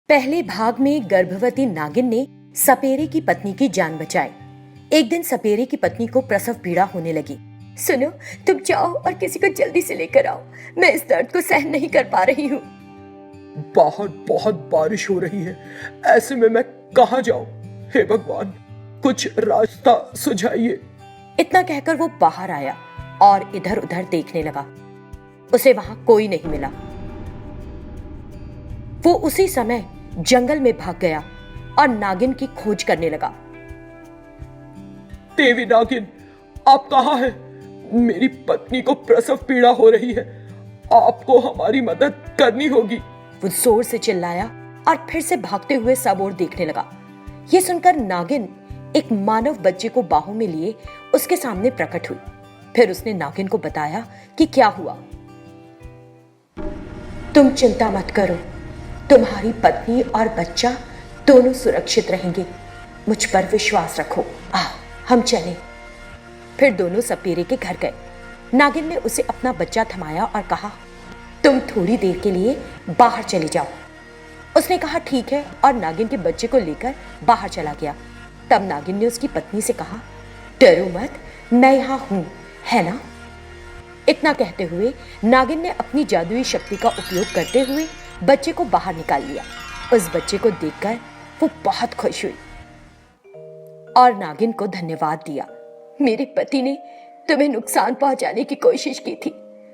पहले भाग में गर्भवती नागिन ने सपेरे की पत्नी की जान बचाई। एक दिन सपेरे की पत्नी को प्रसव पीड़ा होने लगी। सुनो, तुम जाओ और किसी को जल्दी से लेकर आओ, मैं इस दर्द को सहन नहीं कर पा रही हूँ। बाहर बहुत बारिश हो रही है, ऐसे में मैं कहाँ जाऊं? हे भगवान, कुछ रास्ता सुझाइए। इतना कहकर वो बाहर आया और इधर उधर देखने लगा। उसे वहां कोई नहीं मिला। वो उसी समय जंगल में भाग गया और नागिन की खोज करने लगा। देवी नागिन, आप कहाँ हैं? मेरी पत्नी को प्रसव पीड़ा हो रही है, आपको हमारी मदद करनी होगी। वो जोर से चिल्लाया और फिर से भागते हुए सब ओर देखने लगा। ये सुनकर नागिन एक मानव बच्चे को बाहों में लिए उसके सामने प्रकट हुई। फिर उसने नागिन को बताया कि क्या हुआ। तुम चिंता मत करो, तुम्हारी पत्नी और बच्चा दोनों सुरक्षित रहेंगे। मुझ पर विश्वास रखो, आओ हम चलें। फिर दोनों सपेरे के घर गए। नागिन ने उसे अपना बच्चा थमाया और कहा, तुम थोड़ी देर के लिए बाहर चले जाओ। उसने कहा ठीक है और नागिन के बच्चे को लेकर बाहर चला गया। तब नागिन ने उसकी पत्नी से कहा, डरो मत, मैं यहाँ हूं, है ना? इतना कहते हुए नागिन ने अपनी जादुई शक्ति का उपयोग करते हुए बच्चे को बाहर निकाल लिया। उस बच्चे को देखकर वो बहुत खुश हुई और नागिन को धन्यवाद दिया। मेरे पति ने तुम्हें नुकसान पहुंचाने की कोशिश की थी,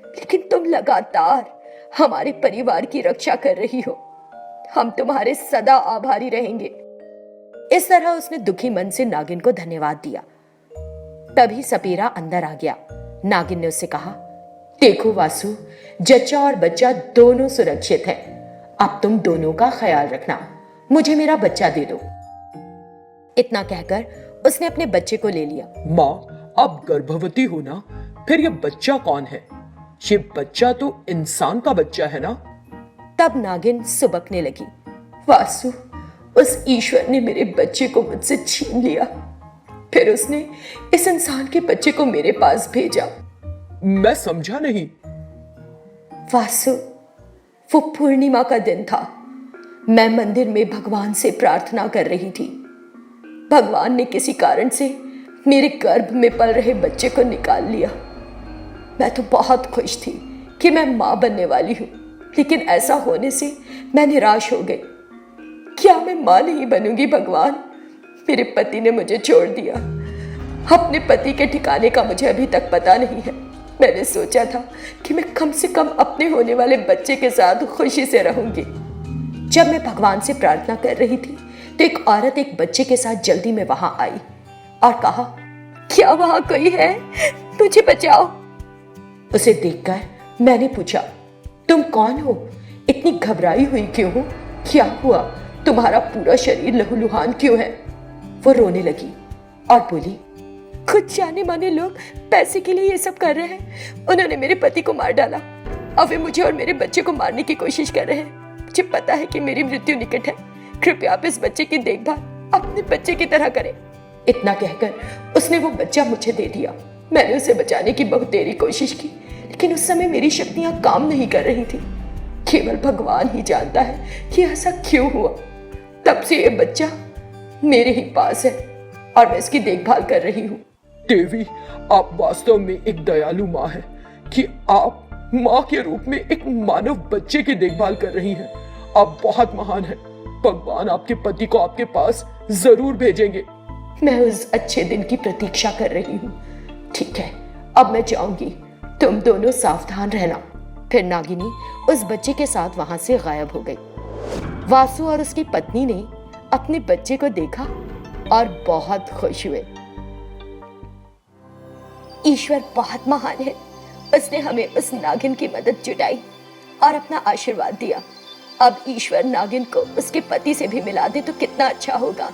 लेकिन तुम लगातार हमारे परिवार की रक्षा कर रही हो। हम तुम्हारे सदा आभारी रहेंगे। इस तरह उसने दुखी मन से नागिन को धन्यवाद दिया। तभी सपेरा अंदर आ गया। नागिन ने उससे कहा, देखो वासु, जच्चा और बच्चा दोनों सुरक्षित हैं। अब तुम दोनों का ख्याल रखना, मुझे मेरा बच्चा दे दो। इतना कहकर उसने अपने बच्चे को ले लिया। माँ, आप गर्भवती हो ना, फिर ये बच्चा कौन है? ये बच्चा तो इंसान का बच्चा है ना? तब नागिन सुबकने लगी, वासु, उस ईश्वर ने मेरे बच्चे को मुझसे छीन लिया। फिर उसने इस इंसान के बच्चे को मेरे पास भेजा। मैं समझा नहीं। वासु, वो पूर्णिमा का दिन था। मैं मंदिर में भगवान से प्रार्थना कर रही थी। भगवान ने किसी कारण से मेरे गर्भ में पल रहे बच्चे को निकाल लिया। मैं तो बहुत खुश थी कि मैं मां बनने वाली हूं, लेकिन ऐसा होने से मैं निराश हो गई। क्या मैं मां नहीं बनूंगी भगवान? मेरे पति ने मुझे छोड़ दिया। अपने पति के ठिकाने का मुझे अभी तक पता नहीं है। मैंने सोचा था कि मैं कम से कम अपने होने वाले बच्चे के साथ खुशी से रहूंगी। जब मैं भगवान से प्रार्थना कर रही थी तो एक औरत एक बच्चे के साथ जल्दी में वहां आई और कहा, क्या वहां कोई है? मुझे बचाओ। उसे देखकर मैंने पूछा, तुम कौन हो? इतनी घबराई हुई क्यों हो? क्या हुआ? तुम्हारा पूरा शरीर लहूलुहान क्यों है? वो रोने लगी और बोली, कुछ जाने माने लोग पैसे के लिए ये सब कर रहे हैं। उन्होंने मेरे पति को मार डाला। अब वे मुझे और मेरे बच्चे को मारने की कोशिश कर रहे हैं। मुझे पता है कि मेरी मृत्यु निकट है। कृपया आप इस बच्चे की देखभाल अपने बच्चे की तरह करें। इतना कहकर उसने वो बच्चा मुझे दे दिया। मैंने उसे बचाने की बहुत देरी कोशिश की, लेकिन उस समय मेरी शक्तियां काम नहीं कर रही थी। केवल भगवान ही जानता है कि ऐसा क्यों हुआ। तब से ये बच्चा मेरे ही पास है और मैं इसकी देखभाल कर रही हूँ। देवी, आप वास्तव में एक दयालु माँ है कि आप माँ के रूप में एक मानव बच्चे की देखभाल कर रही हैं। आप बहुत महान हैं। भगवान आपके पति को आपके पास जरूर भेजेंगे। मैं उस अच्छे दिन की प्रतीक्षा कर रही हूँ। ठीक है, अब मैं जाऊंगी। तुम दोनों सावधान रहना। फिर नागिनी उस बच्चे के साथ वहां से गायब हो गई। वासु और उसकी पत्नी ने अपने बच्चे को देखा और बहुत खुश हुए। ईश्वर बहुत महान है। उसने हमें उस नागिन की मदद जुटाई और अपना आशीर्वाद दिया। अब ईश्वर नागिन को उसके पति से भी मिला दे तो कितना अच्छा होगा।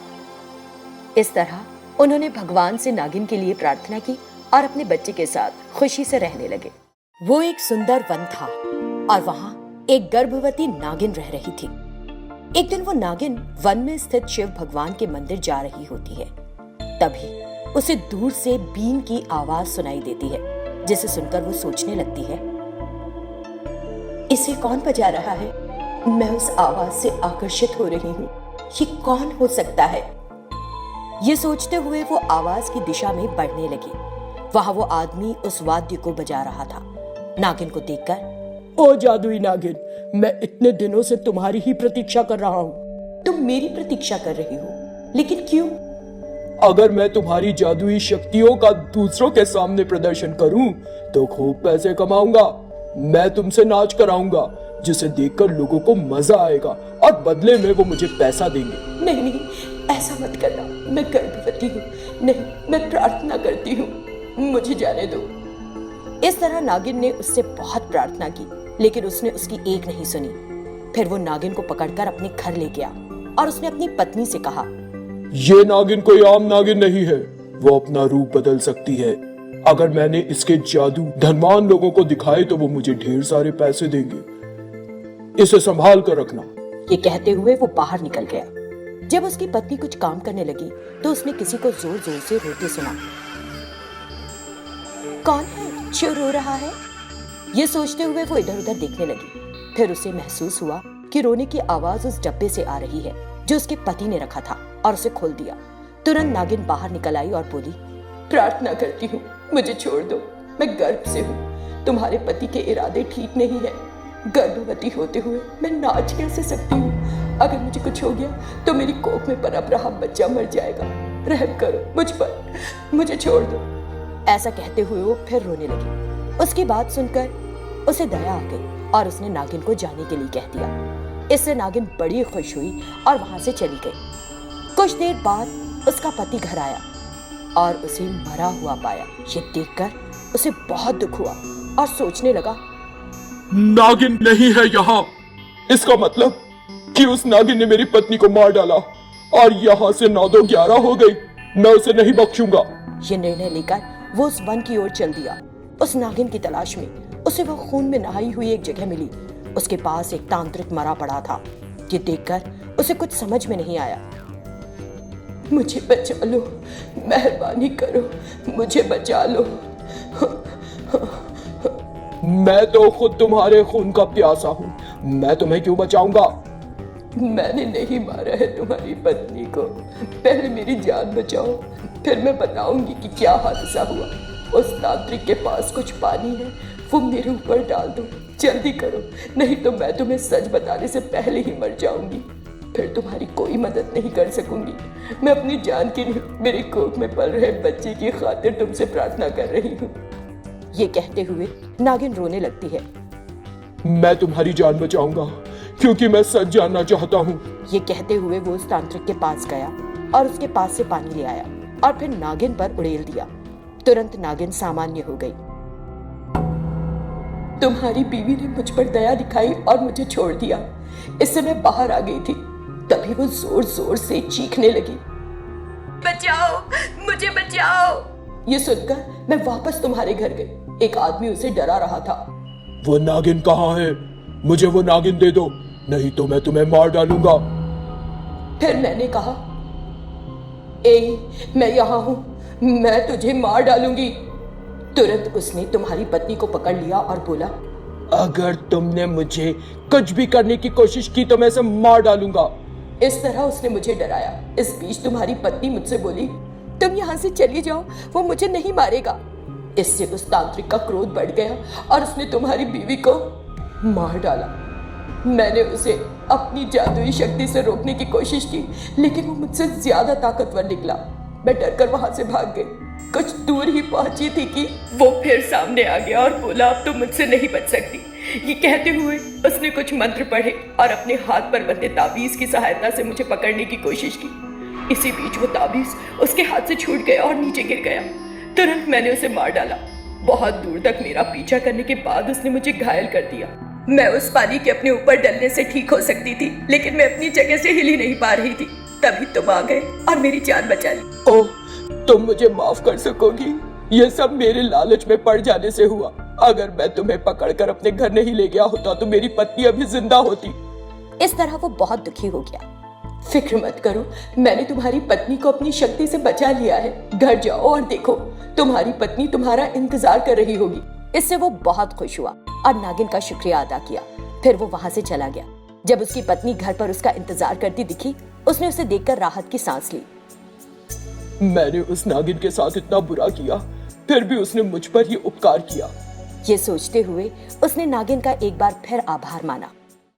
इस तरह उन्होंने भगवान से नागिन के लिए प्रार्थना की और अपने बच्चे के साथ खुशी से रहने लगे। वो एक सुंदर वन था और वहां एक गर्भवती नागिन रह रही थी। एक दिन वो नागिन वन में स्थित शिव भगवान के मंदिर जा रही होती है। तभी उसे दूर से बीन की आवाज सुनाई देती है, जिसे सुनकर वो सोचने लगती है, इसे कौन बजा रहा है? मैं उस आवाज से आकर्षित हो रही हूँ। ये कौन हो सकता है? ये सोचते हुए वो आवाज की दिशा में बढ़ने लगी। वहां वो आदमी उस वाद्य को बजा रहा था। नागिन को देखकर, ओ जादुई नागिन, मैं इतने दिनों से तुम्हारी ही प्रतीक्षा कर रहा हूँ। तुम मेरी प्रतीक्षा कर रही हो, लेकिन क्यों? अगर मैं तुम्हारी जादुई शक्तियों का दूसरों के सामने प्रदर्शन करूं तो खूब पैसे कमाऊंगा। मैं तुमसे नाच कराऊंगा जिसे देखकर लोगों को मजा आएगा और बदले में वो मुझे पैसा देंगे। नहीं नहीं, ऐसा मत करना। मैं गर्भवती हूँ। नहीं, मैं प्रार्थना करती हूँ, मुझे जाने दो। इस तरह नागिन ने उससे बहुत प्रार्थना की, लेकिन उसने उसकी एक नहीं सुनी। फिर वो नागिन को पकड़कर अपने घर ले गया और उसने अपनी पत्नी से कहा, ये नागिन कोई आम नागिन नहीं है, वो अपना रूप बदल सकती है। अगर मैंने इसके जादू धनवान लोगों को दिखाए तो वो मुझे ढेर सारे पैसे देंगे। इसे संभाल कर रखना। ये कहते हुए वो बाहर निकल गया। जब उसकी पत्नी कुछ काम करने लगी तो उसने किसी को जोर जोर से रोते सुना। कौन है जो रो रहा है? ये सोचते हुए वो इधर उधर देखने लगी। फिर उसे महसूस हुआ कि रोने की आवाज उस डब्बे से आ रही है जो उसके पति ने रखा था, और उसे खोल दिया। तुरंत नागिन बाहर निकल आई और बोली, प्रार्थना करती हूँ, मुझे छोड़ दो। मैं गर्भ से हूँ। तुम्हारे पति के इरादे ठीक नहीं है। गर्भवती होते हुए मैं नाच कैसे सकती हूँ? अगर मुझे कुछ हो गया तो मेरी कोख में पनप रहा बच्चा मर जाएगा। रहम करो मुझ पर, मुझे छोड़ दो। ऐसा कहते हुए वो फिर रोने लगी। उसकी बात सुनकर उसे दया आ गई और उसने नागिन को जाने के लिए कह दिया। इससे नागिन बड़ी खुश हुई और वहां से चली गई। कुछ देर बाद उसका पति घर आया और उसे मरा हुआ पाया। ये देखकर उसे बहुत दुख हुआ और सोचने लगा, नागिन नहीं है यहाँ। इसका मतलब कि उस नागिन ने मेरी पत्नी को मार डाला और यहाँ से 9-2-11 हो गई। मैं उसे नहीं बख्शूंगा। ये निर्णय लेकर वो उस वन की ओर चल दिया। उस नागिन की तलाश में उसे वो खून में नहाई हुई एक जगह मिली। उसके पास एक तांत्रिक मरा पड़ा था। ये देखकर उसे कुछ समझ में नहीं आया। मुझे बचा लो, मेहरबानी करो, मुझे बचा लो। मैं तो खुद तुम्हारे खून का प्यासा हूँ, मैं तुम्हें क्यों बचाऊंगा? मैंने नहीं मारा है तुम्हारी पत्नी को। पहले मेरी जान बचाओ, फिर मैं बताऊंगी कि क्या हादसा हुआ। उस तांत्रिक के पास कुछ पानी है, वो मेरे ऊपर डाल दो। जल्दी करो, नहीं तो मैं तुम्हें सच बताने से पहले ही मर जाऊंगी। फिर तुम्हारी कोई मदद नहीं कर सकूंगी। मैं अपनी जान के लिए मेरी कोख में पल रहे बच्चे की खातिर तुमसे प्रार्थना कर रही हूँ। ये कहते हुए नागिन रोने लगती है। मैं तुम्हारी जान बचाऊंगा क्योंकि मैं सच जानना चाहता हूँ। ये कहते हुए वो उस तांत्रिक के पास गया और उसके पास से पानी ले आया और फिर नागिन पर उड़ेल दिया। तुरंत नागिन सामान्य हो गई। तुम्हारी बीवी ने मुझ पर दया दिखाई और मुझे छोड़ दिया। इससे मैं बाहर आ गई थी। तभी वो जोर जोर से चीखने लगी, बचाओ, मुझे बचाओ। ये सुनकर मैं वापस तुम्हारे घर गई। एक आदमी उसे डरा रहा था। वो नागिन कहाँ है? मुझे वो नागिन दे दो, नहीं तो मैं तुम्हें मार डालूंगा। फिर मैंने कहा, ए, मैं यहाँ हूँ, मैं तुझे मार डालूंगी। तुरंत उसने तुम्हारी पत्नी को पकड़ लिया और बोला, अगर तुमने मुझे कुछ भी करने की कोशिश की तो मैं इसे मार डालूंगा। इस तरह उसने मुझे डराया। इस बीच तुम्हारी पत्नी मुझसे बोली, तुम यहाँ से चली जाओ, वो मुझे नहीं मारेगा। इससे उस तांत्रिक का क्रोध बढ़ गया और उसने तुम्हारी बीवी को मार डाला। मैंने उसे अपनी जादुई शक्ति से रोकने की कोशिश की, लेकिन वो मुझसे ज्यादा ताकतवर निकला। मैं डरकर वहां से भाग गई। कुछ दूर ही पहुंची थी कि वो फिर सामने आ गया और बोला, अब तुम मुझसे नहीं बच सकती। ये कहते हुए उसने कुछ मंत्र पढ़े और अपने हाथ पर बंधे ताबीज की सहायता से मुझे पकड़ने की कोशिश की। इसी बीच वो ताबीज उसके हाथ से छूट गया और नीचे गिर गया। तुरंत मैंने उसे मार डाला। बहुत दूर तक मेरा पीछा करने के बाद उसने मुझे घायल कर दिया। मैं उस पानी के अपने ऊपर डलने से ठीक हो सकती थी, लेकिन मैं अपनी जगह से हिल ही नहीं पा रही थी। तभी तुम आ गए और मेरी जान बचा ली। ओह, तुम मुझे माफ कर सकोगी? ये सब मेरे लालच में पड़ जाने से हुआ। अगर मैं तुम्हें पकड़कर अपने घर नहीं ले गया होता तो मेरी पत्नी अभी जिंदा होती। इस तरह वो बहुत दुखी हो गया। फिक्र मत करो, मैंने तुम्हारी पत्नी को अपनी शक्ति से बचा लिया है। घर जाओ और देखो, तुम्हारी पत्नी तुम्हारा इंतजार कर रही होगी। इससे वो बहुत खुश हुआ और नागिन का शुक्रिया अदा किया। फिर वो वहां से चला गया। जब उसकी पत्नी घर पर उसका इंतजार करती दिखी, उसने उसे देखकर राहत की सांस ली। मैंने उस नागिन के साथ इतना बुरा किया, फिर भी उसने मुझ पर ही उपकार किया। ये सोचते हुए उसने नागिन का एक बार फिर आभार माना।